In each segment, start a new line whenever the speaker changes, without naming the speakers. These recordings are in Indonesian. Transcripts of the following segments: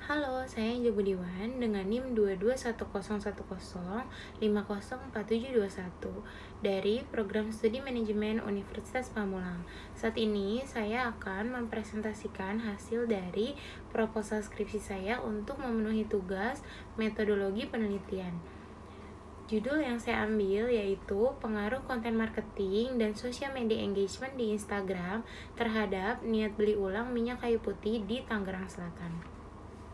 Halo, saya Anjo Budiwan dengan NIM 221010504721 dari Program Studi Manajemen Universitas Pamulang. Saat ini saya akan mempresentasikan hasil dari proposal skripsi saya untuk memenuhi tugas metodologi penelitian. Judul yang saya ambil yaitu pengaruh konten marketing dan social media engagement di Instagram terhadap niat beli ulang minyak kayu putih di Tangerang Selatan.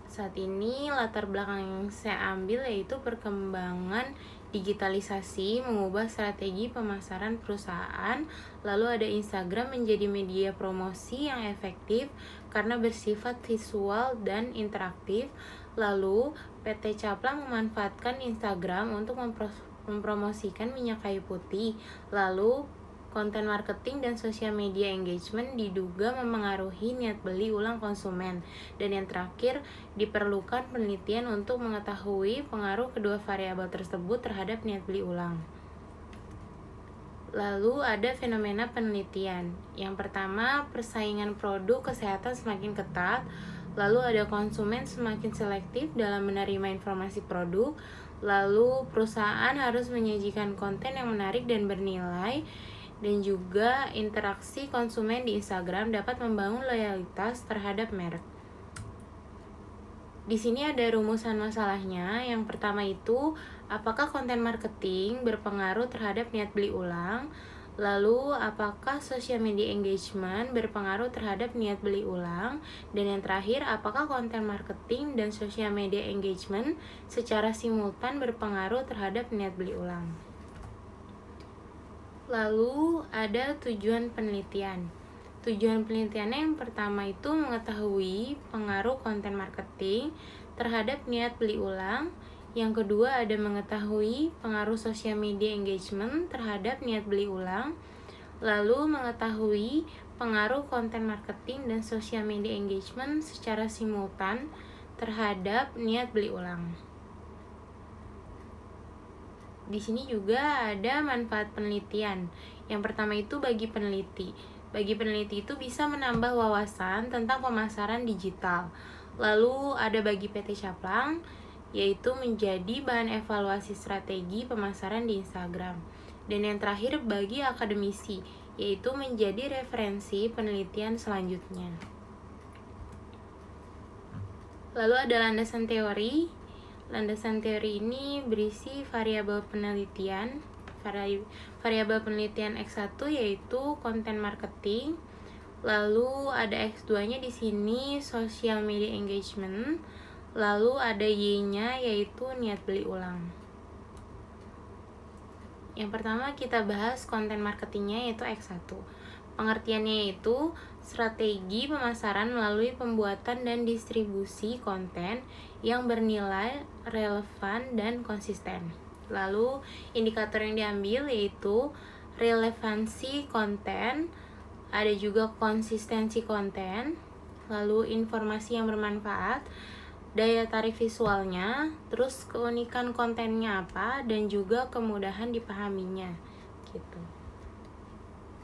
Saat ini latar belakang yang saya ambil yaitu perkembangan digitalisasi mengubah strategi pemasaran perusahaan, lalu ada Instagram menjadi media promosi yang efektif karena bersifat visual dan interaktif, lalu PT Caplang memanfaatkan Instagram untuk mempromosikan minyak kayu putih, lalu konten marketing dan sosial media engagement diduga memengaruhi niat beli ulang konsumen. Dan yang terakhir, diperlukan penelitian untuk mengetahui pengaruh kedua variabel tersebut terhadap niat beli ulang. Lalu ada fenomena penelitian. Yang pertama, persaingan produk kesehatan semakin ketat. Lalu ada konsumen semakin selektif dalam menerima informasi produk. Lalu perusahaan harus menyajikan konten yang menarik dan bernilai. Dan juga interaksi konsumen di Instagram dapat membangun loyalitas terhadap merek. Di sini ada rumusan masalahnya. Yang pertama itu, apakah konten marketing berpengaruh terhadap niat beli ulang? Lalu, apakah social media engagement berpengaruh terhadap niat beli ulang? Dan yang terakhir, apakah konten marketing dan social media engagement secara simultan berpengaruh terhadap niat beli ulang? Lalu ada tujuan penelitian. Tujuan penelitiannya yang pertama itu mengetahui pengaruh konten marketing terhadap niat beli ulang. Yang kedua ada mengetahui pengaruh social media engagement terhadap niat beli ulang. Lalu mengetahui pengaruh konten marketing dan social media engagement secara simultan terhadap niat beli ulang. Di sini juga ada manfaat penelitian. Yang pertama itu bagi peneliti. Bagi peneliti itu bisa menambah wawasan tentang pemasaran digital. Lalu ada bagi PT Caplang, yaitu menjadi bahan evaluasi strategi pemasaran di Instagram. Dan yang terakhir bagi akademisi, yaitu menjadi referensi penelitian selanjutnya. Lalu ada landasan teori. Landasan teori ini berisi variabel penelitian. Variabel penelitian X1 yaitu konten marketing. Lalu ada X2-nya di sini social media engagement. Lalu ada Y-nya yaitu niat beli ulang. Yang pertama kita bahas konten marketingnya yaitu X1. Pengertiannya yaitu strategi pemasaran melalui pembuatan dan distribusi konten yang bernilai, relevan, dan konsisten. Lalu indikator yang diambil yaitu relevansi konten, ada juga konsistensi konten, lalu informasi yang bermanfaat, daya tarik visualnya, terus keunikan kontennya apa, dan juga kemudahan dipahaminya gitu.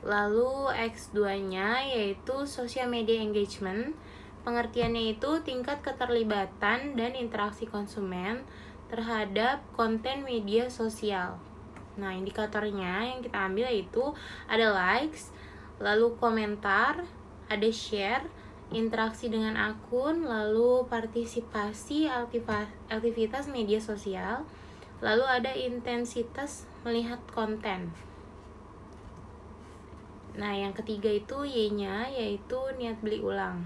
Lalu X2-nya yaitu social media engagement. Pengertiannya itu tingkat keterlibatan dan interaksi konsumen terhadap konten media sosial. Nah, indikatornya yang kita ambil yaitu ada likes, lalu komentar, ada share, interaksi dengan akun, lalu partisipasi aktivitas media sosial, lalu ada intensitas melihat konten. Nah, yang ketiga itu Y-nya yaitu niat beli ulang.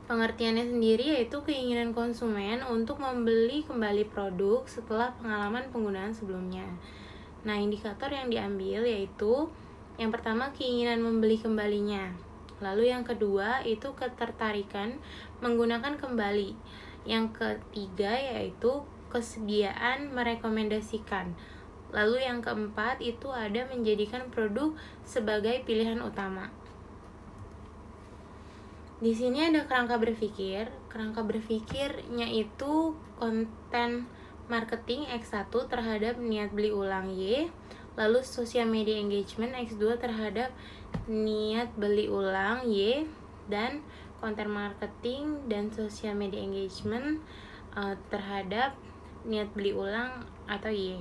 Pengertiannya sendiri yaitu keinginan konsumen untuk membeli kembali produk setelah pengalaman penggunaan sebelumnya. Nah, indikator yang diambil yaitu yang pertama keinginan membeli kembalinya. Lalu yang kedua itu ketertarikan menggunakan kembali. Yang ketiga yaitu kesediaan merekomendasikan. Lalu yang keempat itu ada menjadikan produk sebagai pilihan utama. Di sini ada kerangka berpikir. Kerangka berpikirnya itu konten marketing X1 terhadap niat beli ulang Y, lalu social media engagement X2 terhadap niat beli ulang Y, dan konten marketing dan social media engagement terhadap niat beli ulang atau Y.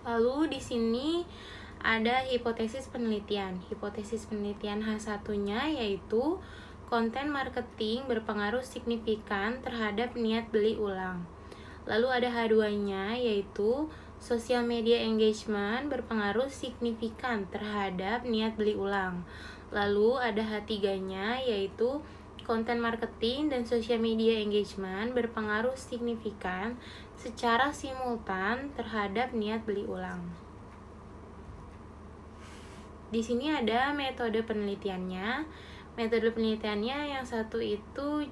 Lalu di sini ada hipotesis penelitian. Hipotesis penelitian H1-nya yaitu konten marketing berpengaruh signifikan terhadap niat beli ulang. Lalu ada H2-nya yaitu social media engagement berpengaruh signifikan terhadap niat beli ulang. Lalu ada H3-nya yaitu konten marketing dan social media engagement berpengaruh signifikan secara simultan terhadap niat beli ulang. Di sini ada metode penelitiannya. Metode penelitiannya yang satu itu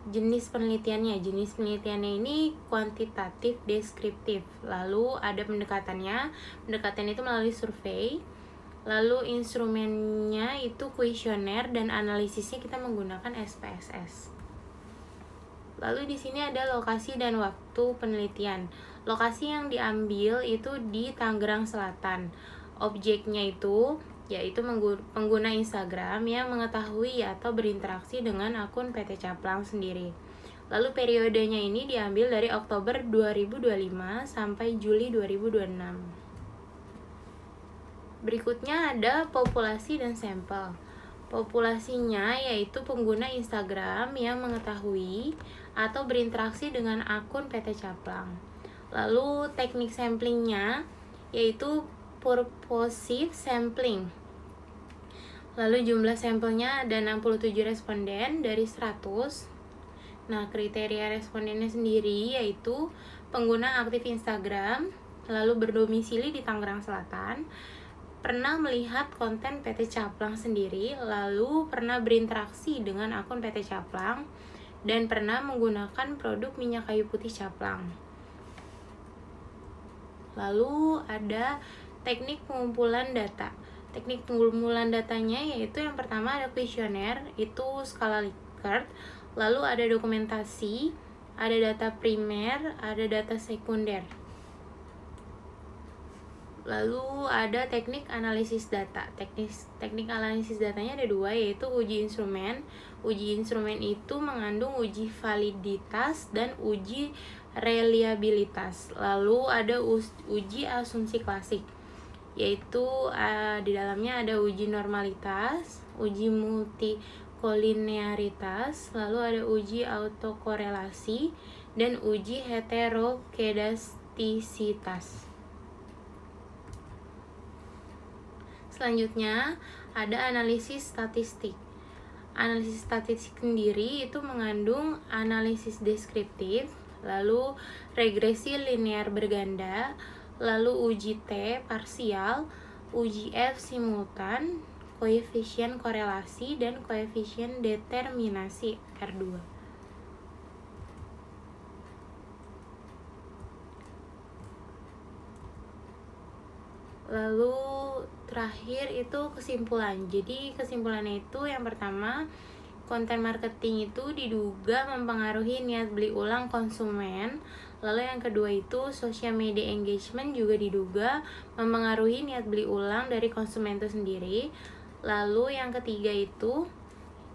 jenis penelitiannya. Jenis penelitiannya ini kuantitatif deskriptif. Lalu ada pendekatannya. Pendekatan itu melalui survei. Lalu instrumennya itu kuesioner dan analisisnya kita menggunakan SPSS. Lalu di sini ada lokasi dan waktu penelitian. Lokasi yang diambil itu di Tangerang Selatan. Objeknya itu yaitu pengguna Instagram yang mengetahui atau berinteraksi dengan akun PT Caplang sendiri. Lalu periodenya ini diambil dari Oktober 2025 sampai Juli 2026. Berikutnya ada populasi dan sampel. Populasinya yaitu pengguna Instagram yang mengetahui atau berinteraksi dengan akun PT Caplang. Lalu teknik samplingnya yaitu purposive sampling. Lalu jumlah sampelnya ada 67 responden dari 100. Nah, kriteria respondennya sendiri yaitu pengguna aktif Instagram, lalu berdomisili di Tangerang Selatan, pernah melihat konten PT Caplang sendiri, lalu pernah berinteraksi dengan akun PT Caplang, dan pernah menggunakan produk minyak kayu putih Caplang. Lalu ada teknik pengumpulan data. Teknik pengumpulan datanya yaitu yang pertama ada kuesioner, itu skala Likert, lalu ada dokumentasi, ada data primer, ada data sekunder. Lalu ada teknik analisis data. Teknik analisis datanya ada dua, yaitu uji instrumen. Uji instrumen itu mengandung uji validitas dan uji reliabilitas. Lalu ada uji asumsi klasik, yaitu di dalamnya ada uji normalitas, uji multikolinearitas, lalu ada uji autokorelasi, dan uji heterokedastisitas. Selanjutnya ada analisis statistik. Analisis statistik sendiri itu mengandung analisis deskriptif, lalu regresi linear berganda, lalu uji T parsial, uji F simultan, koefisien korelasi, dan koefisien determinasi R2. Lalu terakhir itu kesimpulan. Jadi kesimpulannya itu yang pertama, konten marketing itu diduga mempengaruhi niat beli ulang konsumen. Lalu yang kedua itu social media engagement juga diduga mempengaruhi niat beli ulang dari konsumen itu sendiri. Lalu yang ketiga itu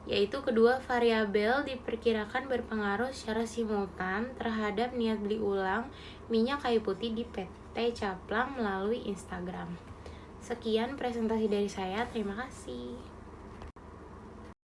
yaitu kedua variabel diperkirakan berpengaruh secara simultan terhadap niat beli ulang minyak kayu putih di PT Caplang melalui Instagram. Sekian presentasi dari saya, terima kasih.